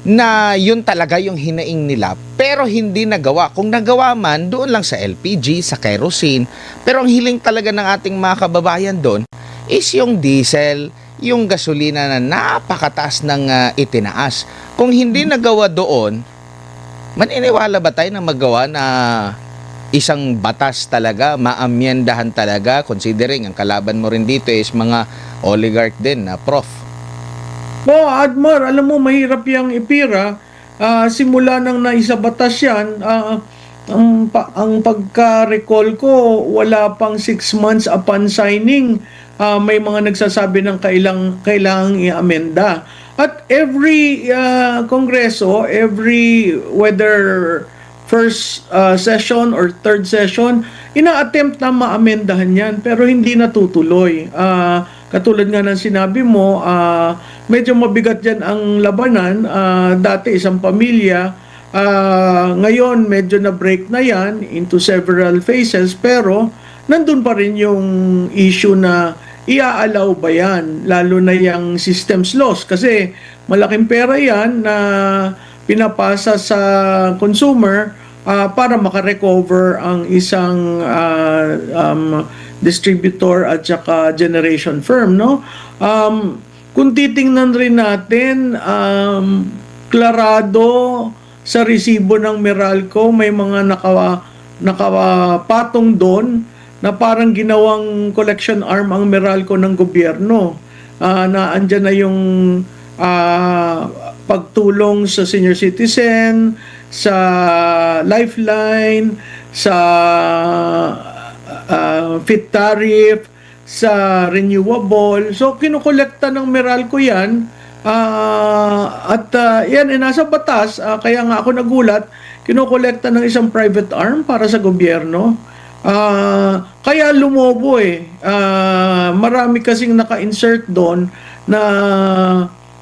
na yun talaga yung hinaing nila pero hindi nagawa. Kung nagawa man, doon lang sa LPG, sa kerosene, pero ang hiling talaga ng ating mga kababayan doon is yung diesel, yung gasolina na napakataas ng itinaas. Kung hindi nagawa doon, maniniwala ba tayo na magawa na isang batas talaga, maamyendahan talaga, considering ang kalaban mo rin dito is mga oligarch din na Prof. Admar, alam mo, mahirap yung IPIRA. Simula nang naisabatas yan, ang pagka-recall ko, wala pang 6 months upon signing, may mga nagsasabi ng kailangang i-amenda. At every kongreso, whether first session or third session, ina-attempt na maamendahan yan pero hindi natutuloy. Katulad nga ng sinabi mo, medyo mabigat yan ang labanan. Dati isang pamilya, ngayon medyo na-break na yan into several phases pero nandun pa rin yung issue na iaalaw ba yan, lalo na yung systems loss kasi malaking pera yan na pinapasa sa consumer para makarecover ang isang distributor at saka generation firm, no? Kung titingnan rin natin, klarado sa resibo ng Meralco, may mga nakapatong doon na parang ginawang collection arm ang Meralco ng gobyerno. Na andyan na yung pagtulong sa senior citizen, sa lifeline, sa fit tariff, sa renewable. So kinukolekta ng Meralco yan yan ay nasa batas. Kaya nga ako nagulat, kinukolekta ng isang private arm para sa gobyerno. Kaya lumobo marami kasing naka-insert doon na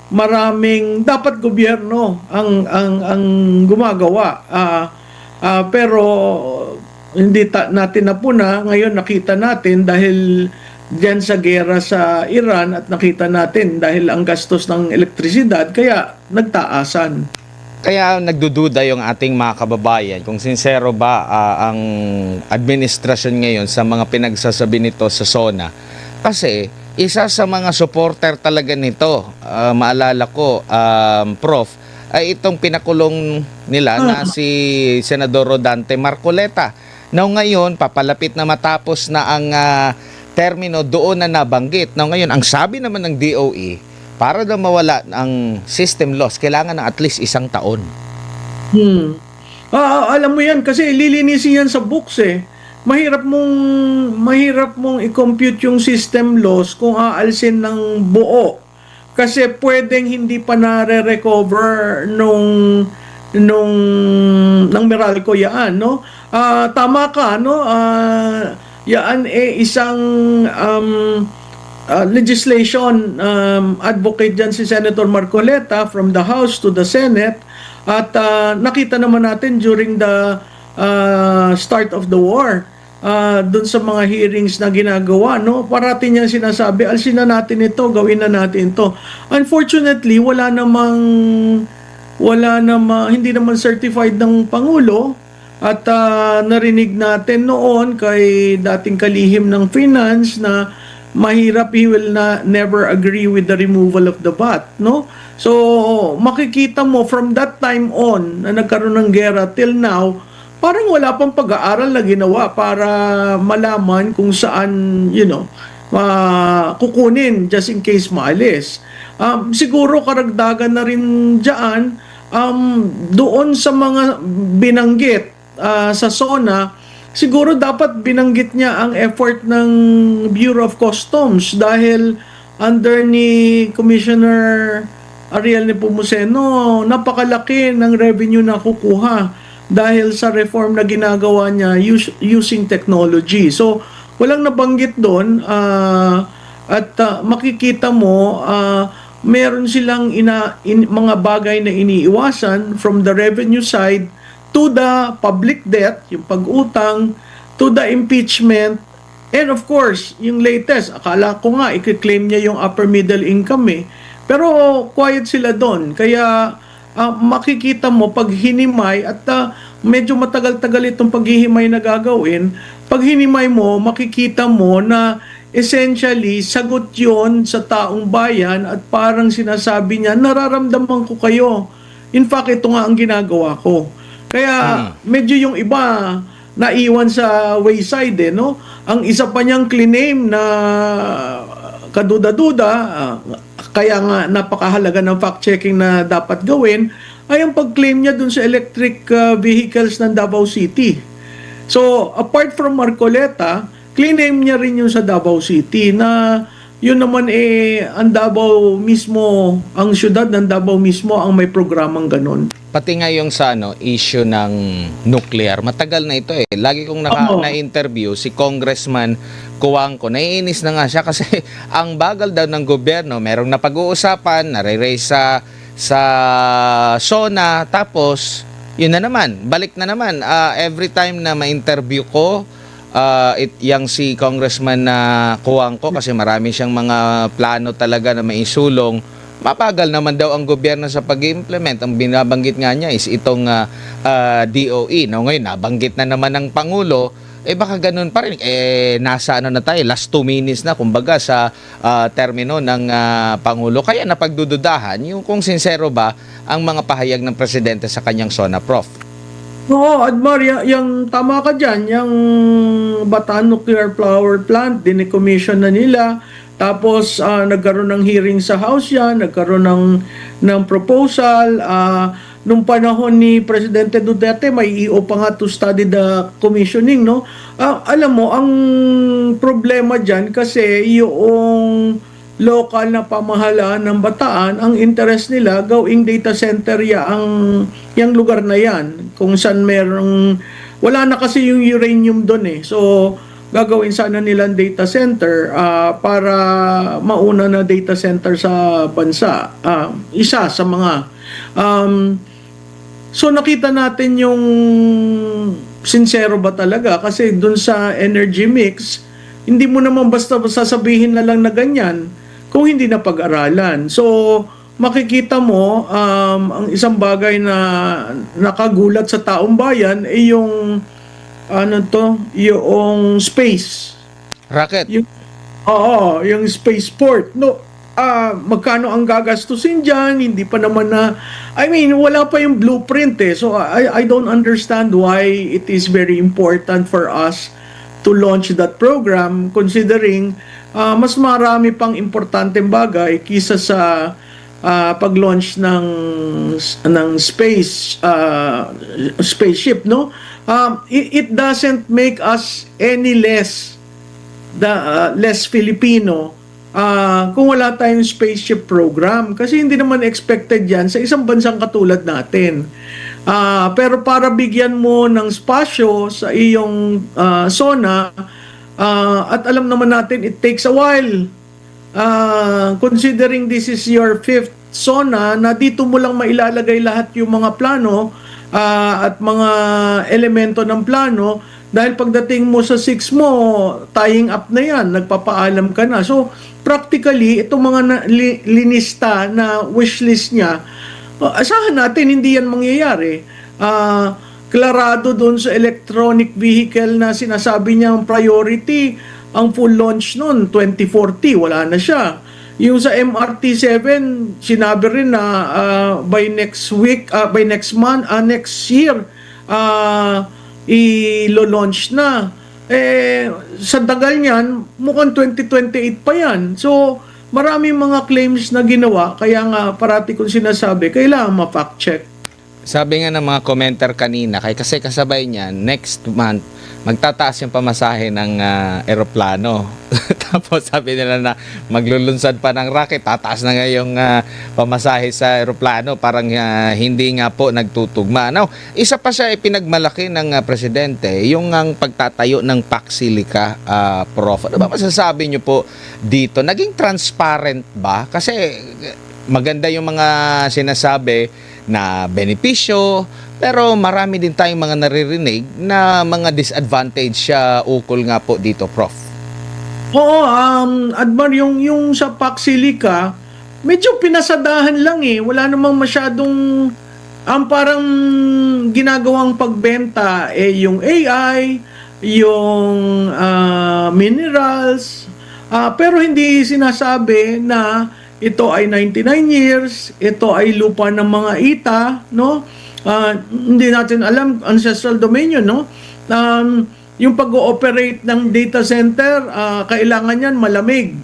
maraming dapat gobyerno ang gumagawa. Pero hindi natin napuna. Ngayon nakita natin dahil diyan sa gera sa Iran at nakita natin dahil ang gastos ng elektrisidad kaya nagtaasan. Kaya nagdududa yung ating mga kababayan kung sincero ba ang administrasyon ngayon sa mga pinagsasabi nito sa SONA. Kasi isa sa mga supporter talaga nito, maalala ko, Prof, ay itong pinakulong nila na si Senador Rodante Marcoleta. Now ngayon, papalapit na matapos na ang termino doon na nabanggit. Now ngayon, ang sabi naman ng DOE, para daw mawala ang system loss, kailangan ng at least 1 taon. Alam mo yan, kasi lilinisin yan sa books Mahirap mong i-compute yung system loss kung aalsin ng buo. Kasi pwedeng hindi pa nare-recover ng Meralco yan, no? Tama ka, no? Yan isang legislation advocate dyan si Senator Marcoleta from the House to the Senate at nakita naman natin during the start of the war dun sa mga hearings na ginagawa, no? Parati niya sinasabi, alsin na natin ito, gawin na natin ito. Unfortunately, hindi naman certified ng Pangulo at narinig natin noon kay dating kalihim ng finance na mahirap, he will never agree with the removal of the VAT, no? So, makikita mo from that time on na nagkaroon ng gera till now, parang wala pang pag-aaral na ginawa para malaman kung saan, kukunin just in case maalis. Siguro karagdagan na rin dyan, doon sa mga binanggit sa SONA, siguro dapat binanggit niya ang effort ng Bureau of Customs dahil under ni Commissioner Ariel Nepomuceno, napakalaki ng revenue na kukuha dahil sa reform na ginagawa niya using technology. So, walang nabanggit doon at makikita mo meron silang mga bagay na iniiwasan from the revenue side to the public debt, yung pag-utang, to the impeachment, and of course, yung latest, akala ko nga, i-claim niya yung upper middle income Pero quiet sila doon. Kaya makikita mo pag hinimay at medyo matagal-tagal itong paghihimay na gagawin, pag hinimay mo, makikita mo na essentially, sagot yon sa taong bayan at parang sinasabi niya, nararamdaman ko kayo. In fact, ito nga ang ginagawa ko. Kaya medyo yung iba naiwan sa wayside no? Ang isa pa niyang claim na kaduda-duda, kaya nga napakahalaga ng fact-checking na dapat gawin, ay ang pag-claim niya dun sa electric vehicles ng Davao City. So, apart from Marcoleta, claim niya rin yung sa Davao City na yun naman ang Davao mismo, ang syudad ng Davao mismo ang may programang ganun. Pati nga yung sa issue ng nuclear, matagal na ito eh. Lagi kong Oo. na-interview si Congressman Cuangco. Naiinis na nga siya kasi ang bagal daw ng gobyerno. Merong napag-uusapan, nare-raise sa SONA, tapos yun na naman, balik na naman. Every time na ma-interview ko, yang si Congressman na Cuangco, kasi marami siyang mga plano talaga na maisulong, mapagal naman daw ang gobyerno sa pag-implement. Ang binabanggit nga niya is itong DOE. No? Ngayon, nabanggit na naman ng Pangulo, baka ganun pa rin. Nasa na tayo, last 2 minutes na, kumbaga, sa termino ng Pangulo. Kaya napagdududahan yung kung sincero ba ang mga pahayag ng Presidente sa kanyang SONA, Prof. Oo, Admar, yung tama ka dyan, yung Bataan Nuclear Power Plant, dinicommission na nila. Tapos nagkaroon ng hearing sa House yan, nagkaroon ng proposal. Nung panahon ni Presidente Duterte, may EO pa nga to study the commissioning, no? Alam mo, ang problema dyan kasi yung local na pamahalaan ng Bataan, ang interest nila, gawing data center yung lugar na yan. Kung saan merong, wala na kasi yung uranium doon eh. So, gagawin sana nilang data center para mauna na data center sa bansa. Isa sa mga. So nakita natin yung sincero ba talaga, kasi dun sa energy mix, hindi mo naman basta sasabihin na lang na ganyan kung hindi na pag-aralan. So makikita mo ang isang bagay na nakagulat sa taong bayan ay yung yung space. Rocket. Yung spaceport. No, magkano ang gagastusin diyan? Hindi pa naman wala pa yung blueprint eh. So I don't understand why it is very important for us to launch that program, considering mas marami pang importanteng bagay kisa sa pag-launch ng spaceship, no? It doesn't make us any less Filipino kung wala tayong spaceship program, kasi hindi naman expected yan sa isang bansang katulad natin. Pero para bigyan mo ng spasyo sa iyong SONA, at alam naman natin it takes a while, considering this is your 5th SONA, na dito mo lang mailalagay lahat yung mga plano at mga elemento ng plano, dahil pagdating mo sa 6 mo, tying up na yan, nagpapaalam ka na. So, practically, itong mga linista na wishlist niya, asahan natin hindi yan mangyayari. Klarado doon sa electronic vehicle na sinasabi niya ang priority, ang full launch noon, 2040, wala na siya. Yung sa MRT-7, sinabi rin na by next week, by next month, next year, i-launch na. Sa tagal niyan, mukhang 2028 pa yan. So, maraming mga claims na ginawa, kaya nga parati kong sinasabi, kailangan ma-fact check. Sabi nga ng mga commenter kanina, kasi kasabay niya, next month, magtataas yung pamasahe ng eroplano. Tapos sabi nila na maglulunsad pa ng rocket, tataas na nga yung pamasahe sa eroplano, parang hindi nga po nagtutugma. Now, isa pa siya ipinagmalaki ng Presidente, yung ang pagtatayo ng PAC Silica, Prof. Ano ba masasabi niyo po dito? Naging transparent ba? Kasi maganda yung mga sinasabi na benepisyo, pero marami din tayong mga naririnig na mga disadvantage ukol nga po dito, Prof. Oo, Admar, yung sa PAC Silica, medyo pinasadahan lang eh. Wala namang masyadong, parang ginagawang pagbenta yung AI, yung minerals, pero hindi sinasabi na ito ay 99 years, ito ay lupa ng mga Ita, no? Hindi natin alam, ancestral domain yun, no? Yung pag-ooperate ng data center, kailangan yan malamig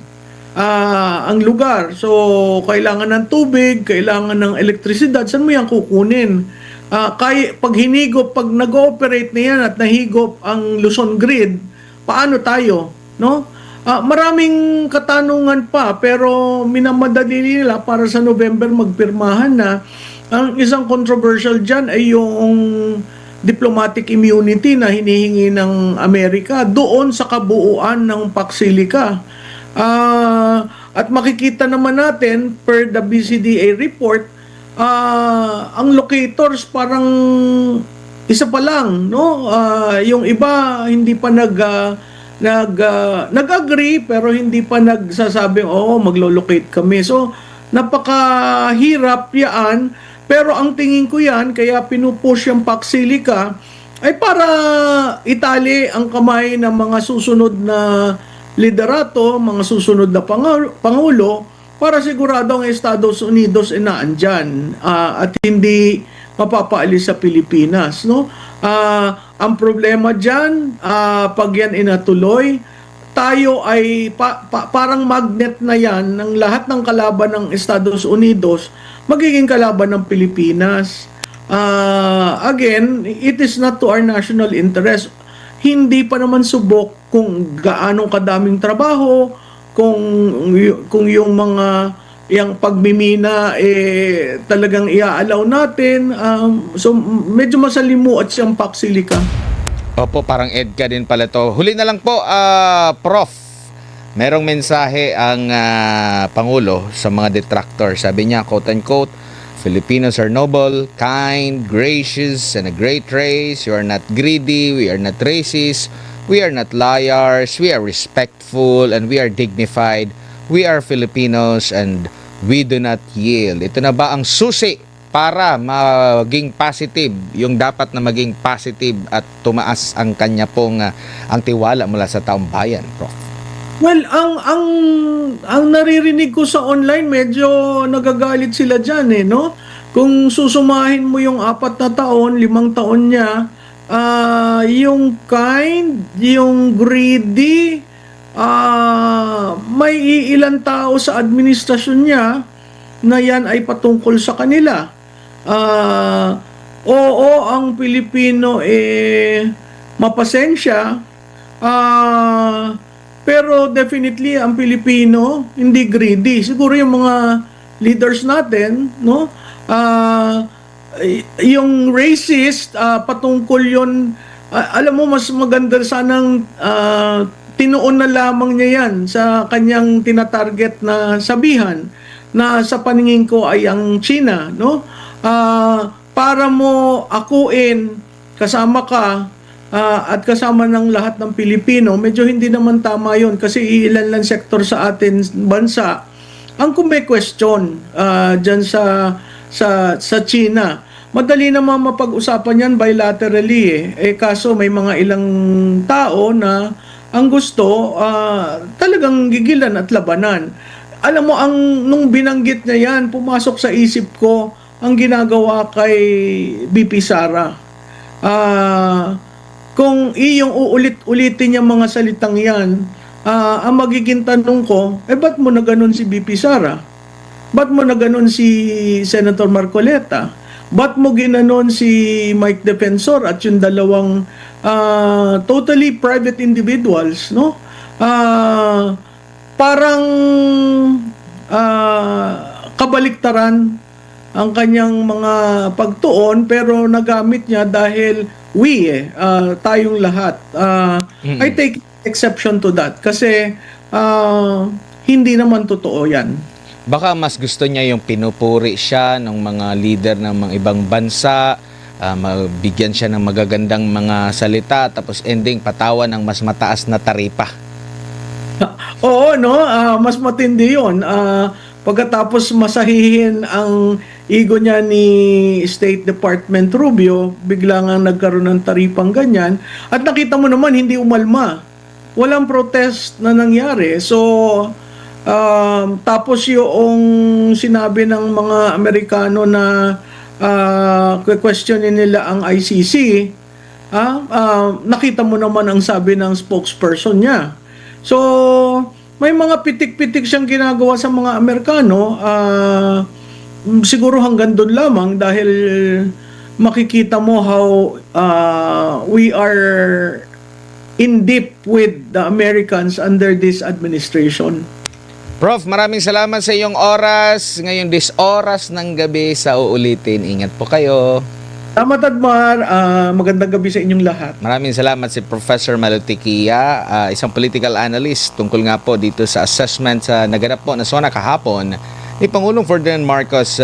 ang lugar. So, kailangan ng tubig, kailangan ng elektrisidad. Saan mo yan kukunin? Pag hinigop, pag nag-ooperate na yan at nahigop ang Luzon grid, paano tayo? No? Maraming katanungan pa pero minamadali nila para sa November magpirmahan na. Ang isang controversial dyan ay yung diplomatic immunity na hinihingi ng Amerika doon sa kabuuan ng Paxilica. At makikita naman natin per the BCDA report, ang locators parang isa pa lang, no? Yung iba hindi pa nag-agree pero hindi pa nagsasabing maglo-locate kami. So napakahirap yan, pero ang tingin ko yan kaya pinupush yung Paxilica ay para itali ang kamay ng mga susunod na liderato, mga susunod na pangulo, para sigurado ang Estados Unidos ay naandyan at hindi mapapaalis sa Pilipinas, no? Ang problema dyan, pag yan inatuloy, tayo ay parang magnet na yan ng lahat ng kalaban ng Estados Unidos, magiging kalaban ng Pilipinas. Again, it is not to our national interest. Hindi pa naman subok kung gaano kadaming trabaho, kung yung mga yung pagmimina talagang iaalaw natin. So medyo masalimuot siyang Paxilica. Opo, parang EDCA din pala to. Huli na lang po, Prof. Merong mensahe ang Pangulo sa mga detractor. Sabi niya, quote-unquote, Filipinos are noble, kind, gracious, and a great race. You are not greedy, we are not racist, we are not liars, we are respectful, and we are dignified. We are Filipinos and we do not yield. Ito na ba ang susi para maging positive, yung dapat na maging positive at tumaas ang kanya pong ang tiwala mula sa taong bayan, Prof? Well, ang naririnig ko sa online, medyo nagagalit sila dyan no? Kung susumahin mo yung 4 na taon, 5 taon niya, yung kind, yung greedy, may iilang tao sa administrasyon niya na yan ay patungkol sa kanila. Oo, ang Pilipino mapasensya, pero definitely ang Pilipino hindi greedy. Siguro yung mga leaders natin, no? Yung racist, patungkol yun, alam mo, mas maganda sanang tinuon na lamang niya yan sa kanyang tinatarget na sabihan na sa paningin ko ay ang China, no? Para mo akuin, kasama ka, at kasama ng lahat ng Pilipino, medyo hindi naman tama yun kasi ilan lang sektor sa atin bansa ang question dyan sa China. Madali naman mapag-usapan yan bilaterally kaso may mga ilang tao na ang gusto talagang gigilan at labanan. Alam mo, nung binanggit niya yan, pumasok sa isip ko ang ginagawa kay BP Sara. Kung iyong uulit-ulitin yung mga salitang yan, ang magiging tanong ko, ba't mo na ganun si BP Sara? Ba't mo na ganun si Senator Marcoleta? Ba't mo ginanon si Mike Defensor at yung dalawang totally private individuals, no? Parang kabaliktaran ang kanyang mga pagtuon pero nagamit niya dahil tayong lahat. I take exception to that kasi hindi naman totoo yan. Baka mas gusto niya yung pinupuri siya ng mga leader ng mga ibang bansa, mabigyan siya ng magagandang mga salita, tapos ending patawa ng mas mataas na taripa. Oo, no? Mas matindi yun. Pagkatapos masahihin ang ego niya ni State Department Rubio, bigla nga nagkaroon ng taripang ganyan. At nakita mo naman, hindi umalma. Walang protest na nangyari. So, tapos yung sinabi ng mga Amerikano na questionin nila ang ICC, nakita mo naman ang sabi ng spokesperson niya. So, may mga pitik-pitik siyang ginagawa sa mga Amerikano, siguro hanggang doon lamang dahil makikita mo how we are in deep with the Americans under this administration. Prof, maraming salamat sa iyong oras. Ngayong 10 oras ng gabi sa uulitin. Ingat po kayo. Salamat, Admar. Magandang gabi sa inyong lahat. Maraming salamat si Professor Malutiquia, isang political analyst tungkol nga po dito sa assessment sa naganap po na SONA kahapon ni Pangulong Ferdinand Marcos